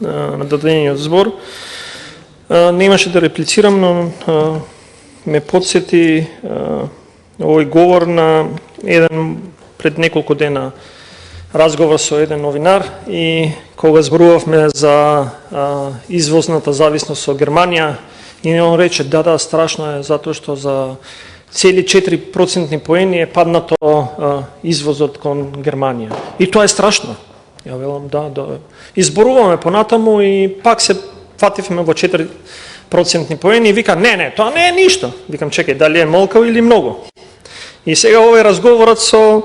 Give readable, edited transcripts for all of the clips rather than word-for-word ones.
на дадениот збор. Немаше да реплицирам, но ме подсети овој говор на еден пред неколку дена разговор со еден новинар и кога зборувавме за извозната зависност со Германија и он рече да, страшно е затоа што за цели 4% поени е паднато извозот кон Германија. И тоа е страшно. Ја велам да. Изборуваме понатаму и пак се фативме во 4% поени и вика не, тоа не е ништо. Викам чекај, дали е малку или многу? И сега овој разговорот со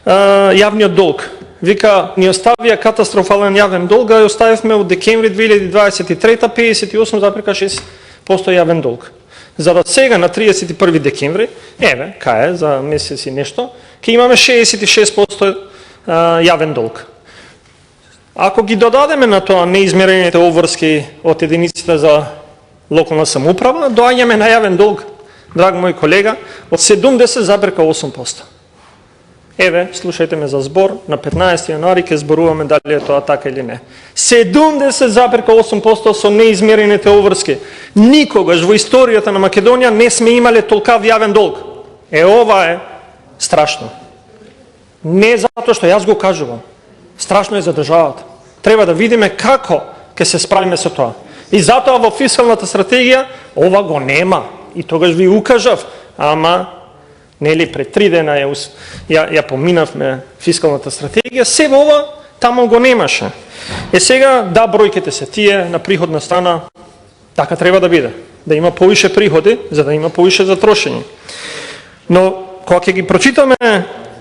јавниот долг. Вика, ни оставија катастрофален јавен долг, а ја оставивме од декември 2023 58,6% јавен долг. За да сега на 31 декември, кај за месец и нешто, ќе имаме 66% јавен долг. Ако ги додадеме на тоа неизмерените обврски од единиците за локална самоуправа, доаѓаме на јавен долг, драг мој колега, од 70,8%. Слушајте ме за збор, на 15 јануари ќе зборуваме дали е тоа така или не. 70,8% со неизмерените обврски. Никогаш во историјата на Македонија не сме имале толкав јавен долг. Ова е страшно. Не затоа што јас го кажувам. Страшно е за државата. Треба да видиме како ќе се справиме со тоа. И затоа во фискалната стратегија ова го нема. И тогаш ви укажав, ама нели пред 3 дена ја поминавме фискалната стратегија, се во ова таму го немаше. Сега да, бројките се тие на приходна страна, така треба да биде. Да има повише приходи, за да има повише за трошење. Но кога ќе ги прочитаме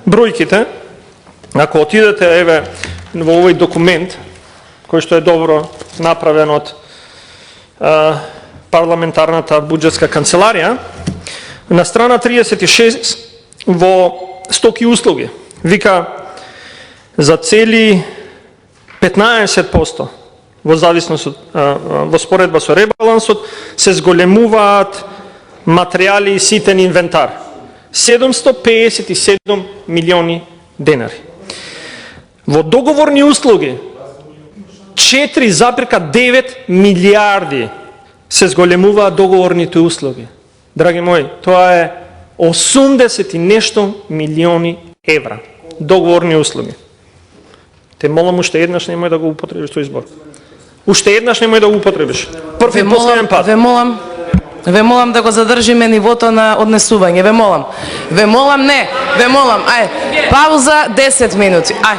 бројките, ако отидете во овој документ кој што е добро направен од парламентарната буџетска канцеларија, на страна 36 во стоки и услуги вика за цели 15% во зависност од во споредба со ребалансот се зголемуваат материјали и ситен инвентар 757 милиони денари. Во договорни услуги 4,9 милиарди се зголемуваат договорните услуги. Драги мои, тоа е 80 и нешто милиони евра договорни услуги. Те молам уште еднаш немој да го употребиш тој избор. Уште еднаш немој да го употребиш. Први и последен пат. Ве молам да го задржиме нивото на однесување. Ве молам. Ај, пауза 10 минути. Ај.